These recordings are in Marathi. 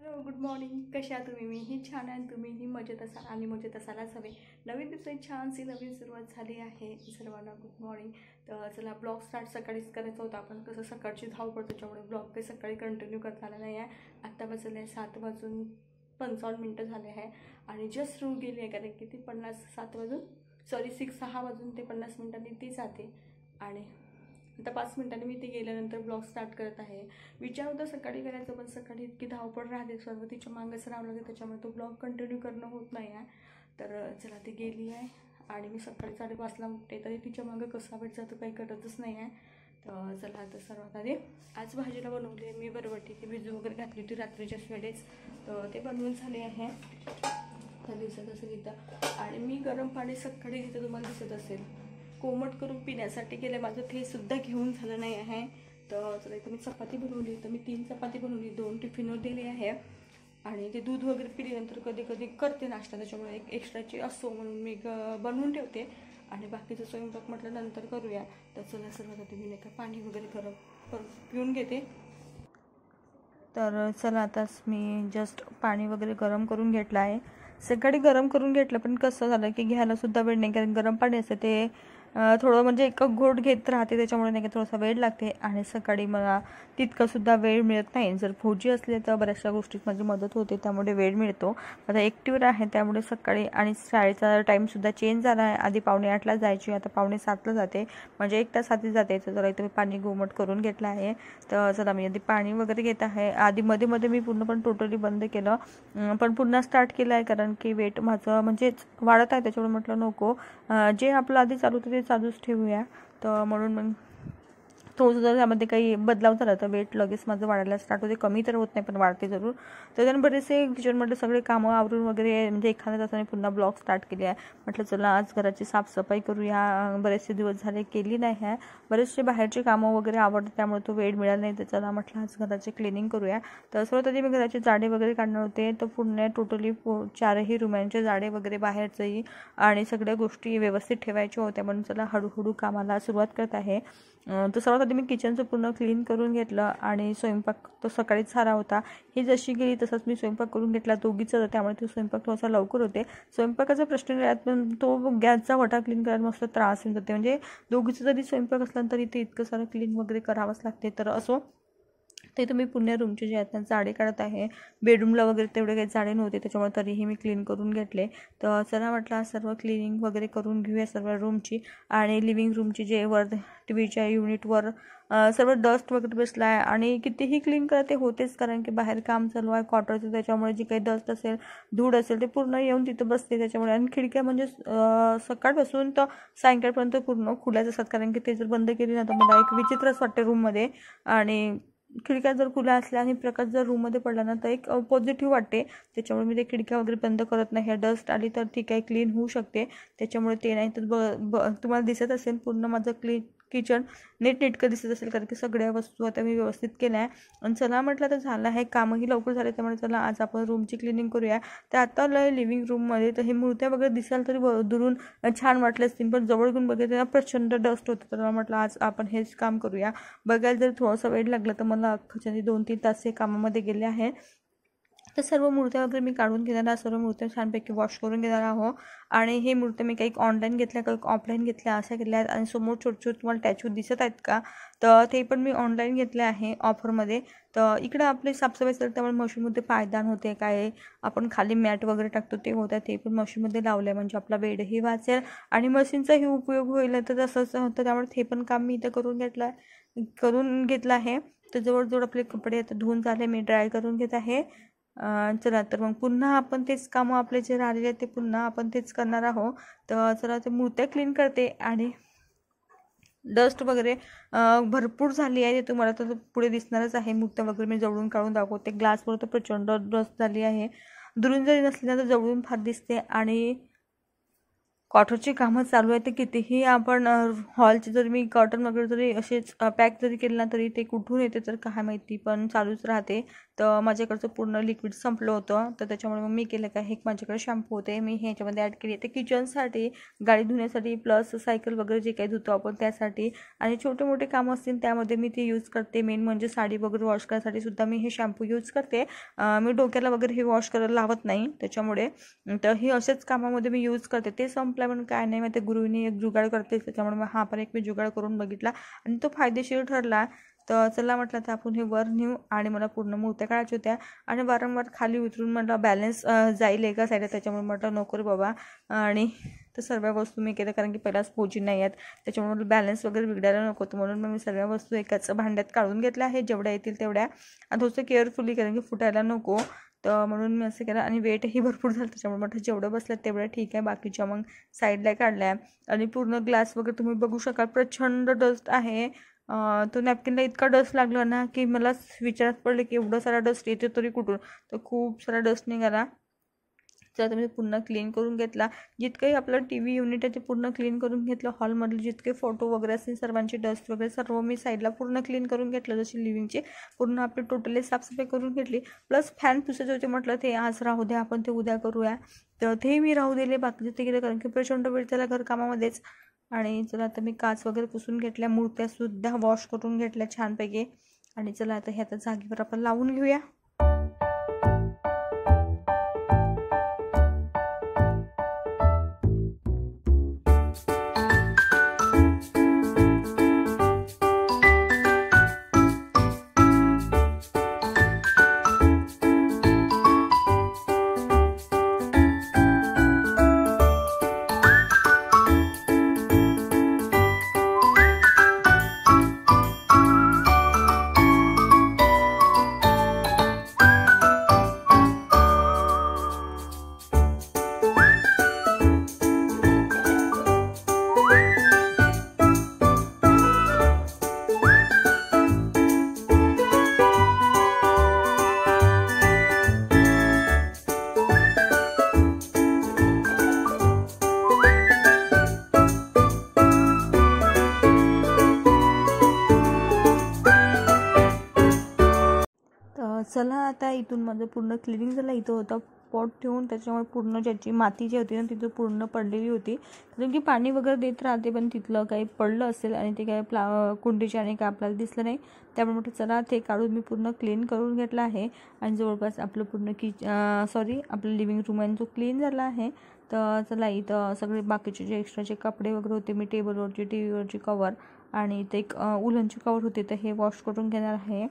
Hello, good morning. कशा तुम्ही? मीही छान आहे. तुम्हीही मजेत असाल आणि मजेत असायलाच हवे. नवीन दिवसाची छानशी नवीन सुरुवात झाली आहे. सर्वांना गुड मॉर्निंग. तर चला, ब्लॉग स्टार्ट सकाळीच करायचा होता. आपण कसं सकाळची धावपळ, त्याच्यामुळे ब्लॉग काही सकाळी कंटिन्यू करता आला नाही आहे. आत्ता वाजले 7:55 झाले आहे आणि जस्ट सुरू गेली आहे, कारण की ती 6 वाजून ते 50 मिनिटांनी ती जाते. आणि आता 5 मिनिटांनी मी ती गेल्यानंतर ब्लॉग स्टार्ट करत आहे. विचार होता सकाळी करायचं, पण सकाळी इतकी धावपळ राहते, सर्व तिच्या मागंच राहावं लागते, त्याच्यामुळे तो ब्लॉग कंटिन्यू करणं होत नाही आहे. तर चला, ती गेली आहे आणि मी सकाळी 5:30ला उठते, तरी तिच्या मागं कसा वेळ जातो काही कळतच नाही आहे. तर चला, आता सर्वात आधी आज भाजीला बनवली आहे मी बरबटी. ती भिजू वगैरे घातली होती रात्रीच्याच वेळेस, तर ते बनवून झाले आहे. त्या दिवसात असेल इथं. आणि मी गरम पाणी सकाळी तिथं तुम्हाला दिसत असेल कोमट करून पिण्यासाठी केलं. माझं ते सुद्धा घेऊन झालं नाही आहे. तर चला, इथं मी चपाती बनवली. तर मी 3 चपाती बनवली, 2 टिफिनवर दिली आहे. आणि ते दूध वगैरे पिल्यानंतर कधी कधी करते नाश्ता, त्याच्यामुळे एक एक्स्ट्राची असो म्हणून मी बनवून ठेवते. आणि बाकीचं स्वयंपाक म्हटलं नंतर करूया. तर चला, सर्वात आधी मी नाही का पाणी वगैरे गरम करून पिऊन घेते. तर चला, आताच मी जस्ट पाणी वगैरे गरम करून घेतलं आहे. सकाळी गरम करून घेतलं, पण कसं झालं की घ्यायला सुद्धा वेळ नाही, कारण गरम पाणी असतं ते थोडं म्हणजे एक घोट घेत राहते, त्याच्यामुळे नाही का थोडासा वेळ लागते. आणि सकाळी मला तितकासुद्धा वेळ मिळत नाही. जर फौजी असले तर बऱ्याचशा गोष्टीत माझी मदत होते, त्यामुळे वेळ मिळतो. आता एकटीवर आहे, त्यामुळे सकाळी आणि शाळेचा टाईमसुद्धा चेंज झाला आहे. आधी 7:45ला जायची, आता 7:45ला जाते, म्हणजे 1 तास आधी जाते. तर जरा इथं मी पाणी कोमट करून घेतलं आहे. तर चला, मी आधी पाणी वगैरे घेत आहे. आधी मध्ये मी पूर्ण टोटली बंद केलं, पण पुन्हा स्टार्ट केलं आहे, कारण की वेट माझं म्हणजेच वाढत आहे, त्याच्यामुळे म्हटलं नको, जे आपलं आधी चालू होतं ते चालूच ठेवूया. तर म्हणून मग थोडंसं जर त्यामध्ये काही बदलाव झाला तर वेट लगेच माझं वाढायला स्टार्ट होते. कमी तर होत नाही, पण वाढते जरूर. तर त्यानं बरेचसे किचनमध्ये सगळे कामं आवरून वगैरे म्हणजे एखाद्या तासाने पुन्हा ब्लॉग स्टार्ट केले आहे. म्हटलं चला, आज घराची साफसफाई करूया. बरेचसे दिवस झाले केली नाही आहे. बरेचसे बाहेरचे कामं वगैरे आवडतात, त्यामुळे तो वेळ मिळाला नाही. तर चला, म्हटलं आज घराची क्लिनिंग करूया. तर सर्वात आधी मी घराचे जाडे वगैरे काढणार होते. तर पूर्ण टोटली 4ही रूमांचे जाडे वगैरे, बाहेरचंही, आणि सगळ्या गोष्टी व्यवस्थित ठेवायच्या होत्या. म्हणून चला, हळूहळू कामाला सुरुवात करत आहे. तर सर्वात आधी मी किचनचं पूर्ण क्लीन करून घेतलं. आणि स्वयंपाक तो सकाळीच झाला होता. ही जशी गेली तसंच मी स्वयंपाक करून घेतला. दोघीचं होतं, त्यामुळे तो स्वयंपाक थोडासा लवकर होते. स्वयंपाकाचा प्रश्न नाही, पण तो गॅसचा वटा क्लीन करायला मस्त त्रास येऊन जाते. म्हणजे दोघीचं जरी स्वयंपाक असला तरी ते इतकं सारं क्लीन वगैरे करावंच लागते. तर असो, ते तुम्ही पुण्या रूमचे जे आहेत ना जाडे काढत आहे. बेडरूमला वगैरे तेवढे काही जाडे नव्हते, त्याच्यामुळे तरीही मी क्लीन करून घेतले. तर चला, म्हटलं सर्व क्लिनिंग वगैरे करून घेऊया सर्व रूमची. आणि लिव्हिंग रूमची जे वर टीव्हीच्या युनिटवर सर्व डस्ट वगैरे बसला आहे. आणि कितीही क्लीन करा ते होतेच, कारण की बाहेर काम चालू आहे क्वार्टरचं, त्याच्यामुळे जी काही डस्ट असेल, धूळ असेल, ते पूर्ण येऊन तिथं बसते. त्याच्यामुळे आणि खिडक्या म्हणजे सकाळपासून तर सायंकाळपर्यंत पूर्ण खुल्याच असतात, कारण की ते जर बंद केली ना तर मला एक विचित्रच वाटते रूममध्ये. आणि खिडक्या जर खुल्या असल्या आणि प्रकाश जर रूममध्ये पडला ना तर एक पॉझिटिव्ह वाटते. त्याच्यामुळे मी ते खिडक्या वगैरे बंद करत नाही. डस्ट आली तर ठीक आहे, क्लीन होऊ शकते, त्याच्यामुळे ते नाही. तर तुम्हाला दिसत असेल पूर्ण माझं किचन नीटनेटकं दिसत असेल, कारण की सगळ्या वस्तू आता मी व्यवस्थित केल्या आहे. आणि चला, म्हटलं तर झालं आहे, कामही लवकर झाले, त्यामुळे चला आज आपण रूमची क्लिनिंग करूया. तर आता लिव्हिंग रूममध्ये तर हे मूर्त्या वगैरे दिसाल तरी दुरून छान वाटले असतील, पण जवळ घेऊन बघितलं प्रचंड डस्ट होतं. तर म्हटलं आज आपण हेच काम करूया. बघायला जर थोडासा वेळ लागला तर मला अख्खा 2-3 तास हे कामामध्ये गेले आहे. तर सर्व मूर्त्या वगैरे मी काढून घेणार आहे. सर्व मूर्त्या छानपैकी वॉश करून घेणार आहोत. आणि हे मूर्त्या मी काही ऑनलाईन घेतल्या, काही ऑफलाईन घेतल्या, अशा घेतल्या आहेत. आणि समोर छोटे छोटे तुम्हाला टॅचू दिसत आहेत का, तर ते पण मी ऑनलाईन घेतले आहे ऑफरमध्ये. तर इकडं आपली साफसफाई असते, त्यामुळे मशीनमध्ये पायदान होते, काय आपण खाली मॅट वगैरे टाकतो ते होतं, ते पण मशीनमध्ये लावलं आहे, म्हणजे आपला वेळही वाचेल आणि मशीनचाही उपयोग होईल. तर तसंच होतं, त्यामुळे ते पण काम मी इथं करून घेतलं आहे. तर जवळजवळ आपले कपडे आता धुवून झाले, मी ड्राय करून घेत आहे. चला, तर मग पुन्हा आपण तेच कामं आपले जे राहिलेले आहेत ते पुन्हा आपण तेच करणार आहोत. तर चला, ते मूर्त्या क्लीन करते. आणि डस्ट वगैरे भरपूर झाली आहे, ते तुम्हाला तर पुढे दिसणारच आहे. मूर्त्या वगैरे मी जवळून काढून दाखवते. ग्लासवर तर प्रचंड डस्ट झाली आहे, दुरून जरी नसली ना तर जवळून फार दिसते. आणि क्वार्टरची कामं चालू आहे, तर कितीही आपण हॉलचे जरी मी कर्टन वगैरे जरी असेच पॅक जरी केलं ना, तरी ते कुठून येते तर काय माहिती, पण चालूच राहते. तर माझ्याकडचं पूर्ण लिक्विड संपलं होतं, तर त्याच्यामुळे मग मी केलं काय, एक माझ्याकडे शॅम्पू होते, मी ह्याच्यामध्ये ॲड केली. ते किचनसाठी, गाडी धुण्यासाठी, प्लस सायकल वगैरे जे काही धुतो आपण त्यासाठी, आणि छोटे मोठे कामं असतील त्यामध्ये मी ते यूज करते. मेन म्हणजे साडी वगैरे वॉश करायसाठी सुद्धा मी हे शॅम्पू यूज करते. मी डोक्याला वगैरे हे वॉश करायला लावत नाही त्याच्यामुळे. तर हे असेच कामामध्ये मी यूज करते. ते संपलं पण काय नाही, मग ते गृहिणी एक जुगाड करते, त्याच्यामुळे मग हा पण एक मी जुगाड करून बघितला आणि तो फायदेशीर ठरला. तर चला म्हटलं तर आपण हे वर नेऊ, आणि मला पूर्ण मूर्त्या काढायच्या होत्या आणि वारंवार खाली उतरून म्हटलं बॅलन्स जाईल एका साईडला, त्याच्यामुळे म्हटलं नको रे बाबा. आणि तर सर्व वस्तू मी केल्या, कारण की पहिलाच पोजी नाही आहेत, त्याच्यामुळे बॅलन्स वगैरे बिघडायला नको होतं, म्हणून मग मी सर्व वस्तू एकाच भांड्यात काढून घेतल्या आहेत, जेवढ्या येतील तेवढ्या, आणि थोडंसं केअरफुली, कारण की फुटायला नको. तर म्हणून मी असं केलं, आणि वेटही भरपूर झालं, त्याच्यामुळे म्हटलं जेवढं बसलं तेवढं ठीक आहे, बाकीच्या मग साईडला काढल्या. आणि पूर्ण ग्लास वगैरे तुम्ही बघू शकाल, प्रचंड डस्ट आहे. तो नॅपकिनला इतका डस्ट लागला ना, की मला विचारात पडलं की एवढं सारा डस्ट येते तरी कुठून, तर खूप सारा डस्ट निघाला. तर तुम्ही पूर्ण क्लीन करून घेतला, जितकंही आपलं टी व्ही युनिट आहे ते पूर्ण क्लीन करून घेतलं. हॉलमधले जितके फोटो वगैरे असतील सर्वांची डस्ट वगैरे सर्व मी साईडला पूर्ण क्लीन करून घेतलं, जशी लिव्हिंगची पूर्ण आपली टोटली साफसफाई करून घेतली. प्लस फॅन पुसायचे होते, म्हटलं ते आज राहू द्या, आपण ते उद्या करूया, तर ते मी राहू दिले, बाकीचे ते गेले, कारण की प्रचंड वेळ त्याला घरकामामध्येच. आणि चला आता मी काच वगैरे पुसून घेतल्या, मूर्त्यासुद्धा वॉश करून घेतल्या छानपैकी. आणि चला आता ह्या जागेवर आपण लावून घेऊया. चला आता इथून माझं पूर्ण क्लिनिंग झालं. इथं होतं पॉट ठेवून, त्याच्यामुळे पूर्ण ज्याची माती जी होती ना तिथं पूर्ण पडलेली होती, कारण की पाणी वगैरे देत राहते, पण तिथलं काही पडलं असेल आणि ते काही कुंडीच्या आणि काय आपल्याला दिसलं नाही, त्यामुळे म्हटलं चला ते काढून मी पूर्ण क्लीन करून घेतलं आहे. आणि जवळपास आपलं पूर्ण आपलं लिव्हिंग रूम आहे जो क्लीन झाला आहे. तर चला इथं सगळे बाकीचे जे एक्स्ट्राचे कपडे वगैरे होते, मी टेबलवरची टी व्हीवरची कवर आणि इथे एक उलनचे कवर होते, तर हे वॉश करून घेणार आहे.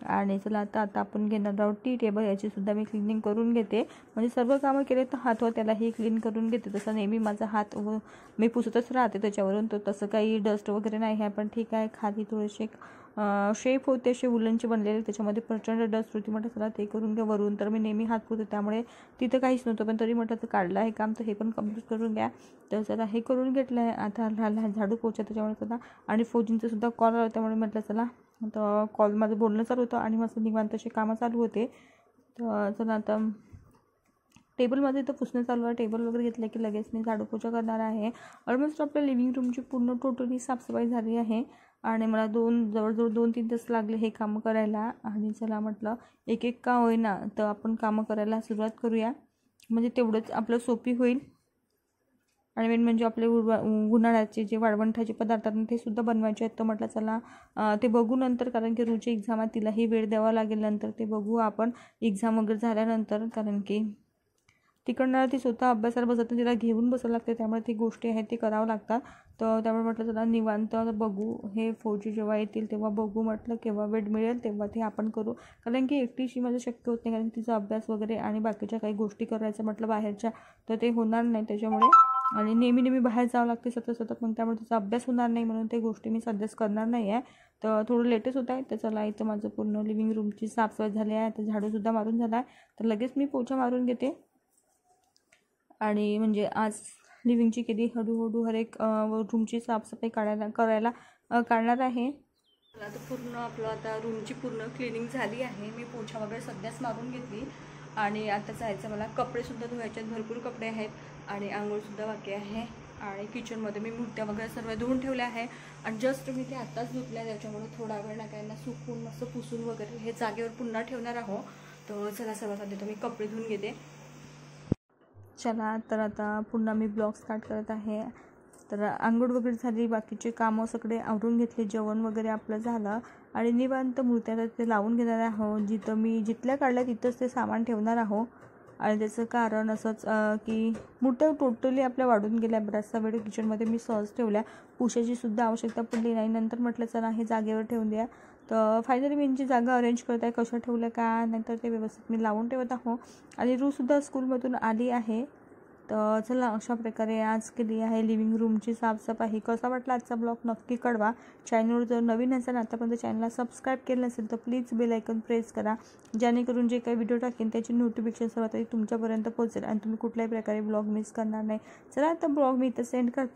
आणि चला आता आपण घेणार आहोत टी टेबल, याचीसुद्धा मी क्लिनिंग करून घेते, म्हणजे सर्व कामं केले तर हात व त्यालाही क्लीन करून घेते. तसं नेहमी माझा हात मी पुसतच राहते त्याच्यावरून, तर तसं काही डस्ट वगैरे नाही आहे, पण ठीक आहे. खाली थोडेसे शेप होते असे उलनचे बनलेले, त्याच्यामध्ये प्रचंड डस्ट होती, म्हटलं चला ते करून घ्या. वरून तर मी नेहमी हात पुसते, त्यामुळे तिथं काहीच नव्हतं, पण तरी म्हटलं तर काढलं आहे काम, तर हे पण कम्प्लीट करून घ्या. तर चला हे करून घेतलं आहे. आता राहिला झाडू पोछा, त्याच्यामुळे चला, आणि फौजींचं सुद्धा कॉल आला, त्यामुळे म्हटलं चला, तर कॉल माझं बोलणं चालू होतं आणि माझं निवांत असे कामं चालू होते. तर चला आता टेबलमध्ये तर पुसणं चालू आहे. टेबल वगैरे घेतलं की लगेच मी झाडू पोछा करणार आहे. ऑलमोस्ट आपल्या लिव्हिंग रूमची पूर्ण टोटली साफसफाई झाली आहे, आणि मला जवळजवळ 2-3 तास लागले हे कामं करायला. आणि चला म्हटलं एक एक का होईना तर आपण कामं करायला सुरुवात करूया, म्हणजे तेवढंच आपलं सोपी होईल. आणि मेन म्हणजे आपले उन्हाळ्याचे जे वाळवंटाचे पदार्थ आहेत ते सुद्धा बनवायचे आहेत. तर म्हटलं चला ते बघू नंतर, कारण की रोजची एक्झाम आहे, तिलाही वेळ द्यावा लागेल नंतर, ते बघू आपण एक्झाम वगैरे झाल्यानंतर, कारण की तिकडनं ती स्वतः अभ्यासाला बसत तिला घेऊन बसावं लागते, त्यामुळे ती गोष्टी आहेत ते करावं लागतात. तर त्यामुळे म्हटलं चला निवांत बघू, हे फौजी जेव्हा येतील तेव्हा बघू, म्हटलं केव्हा वेळ मिळेल तेव्हा ते आपण करू, कारण की एकटीशी माझं शक्य होत नाही, कारण तिचा अभ्यास वगैरे आणि बाकीच्या काही गोष्टी करायचं म्हटलं बाहेरच्या, तर ते होणार नाही त्याच्यामुळे. आणि नेहमी बाहेर जावं लागते सतत, मग त्यामुळे तिचा अभ्यास होणार नाही, म्हणून ते गोष्टी मी सध्याच करणार नाही आहे. तर थोडं लेटेस्ट होत आहे. तर चला इथं माझं पूर्ण लिव्हिंग रूमची साफसफाई झाली आहे, तर झाडूसुद्धा मारून झाला आहे, तर लगेच मी पोछा मारून घेते. आणि म्हणजे आज लिव्हिंगची केली, हळूहळू हर एक रूमची साफसफाई काढणार आहे. मला तर पूर्ण आपलं आता रूमची पूर्ण क्लिनिंग झाली आहे. मी पोछा वगैरे सध्याच मारून घेतली, आणि आता जायचं मला, कपडेसुद्धा धुवायचे आहेत, भरपूर कपडे आहेत, आणि आंघोळसुद्धा बाकी आहे. आणि किचनमध्ये मी मूर्त्या वगैरे सर्व धुवून ठेवल्या आहे आणि जस्ट मी ते आत्ताच धुतल्या, त्याच्यामुळे थोडा वेळ नका सुकून मस्त पुसून वगैरे हे जागेवर पुन्हा ठेवणार आहो. तर चला सर्वात आधी तर मी कपडे धुवून घेते. चला तर आता पुन्हा मी ब्लॉग स्टार्ट करत आहे. तर आंघोळ वगैरे झाली, बाकीचे कामं सगळे आवरून घेतले, जेवण वगैरे आपलं झालं आणि निवांत मूर्त्या ते लावून घेणार आहो. जिथल्या काढल्या तिथंच ते सामान ठेवणार आहो. आणि त्याचं कारण असंच की मूर्त्या टोटली आपल्या वाढून गेल्या. बराचसा वेळ किचनमध्ये मी सहज ठेवल्या, पुशाची सुद्धा आवश्यकता पडली नाही. नंतर म्हटलं चला हे जागेवर ठेवून द्या. तर फायनली मी यांची जागा अरेंज करत आहे, कशा ठेवल्या का, नाहीतर ते व्यवस्थित मी लावून ठेवत आहो. आणि रूसुद्धा स्कूलमधून आली आहे. तर चला अशा प्रकारे आज केली आहे लिव्हिंग रूमची साफसफाई. कसा वाटला आजचा ब्लॉग नक्की कळवा. चॅनलवर जर नवीन असेल आतापर्यंत चॅनलला सबस्क्राईब केलं नसेल तर प्लीज बेल आयकॉन प्रेस करा, जेणेकरून जे काही व्हिडिओ टाकेन त्याची नोटिफिकेशन सर्वात आधी तुमच्यापर्यंत पोहोचेल आणि तुम्ही कुठल्याही प्रकारे ब्लॉग मिस करणार नाही. चला आता ब्लॉग मी इथं सेंड करते.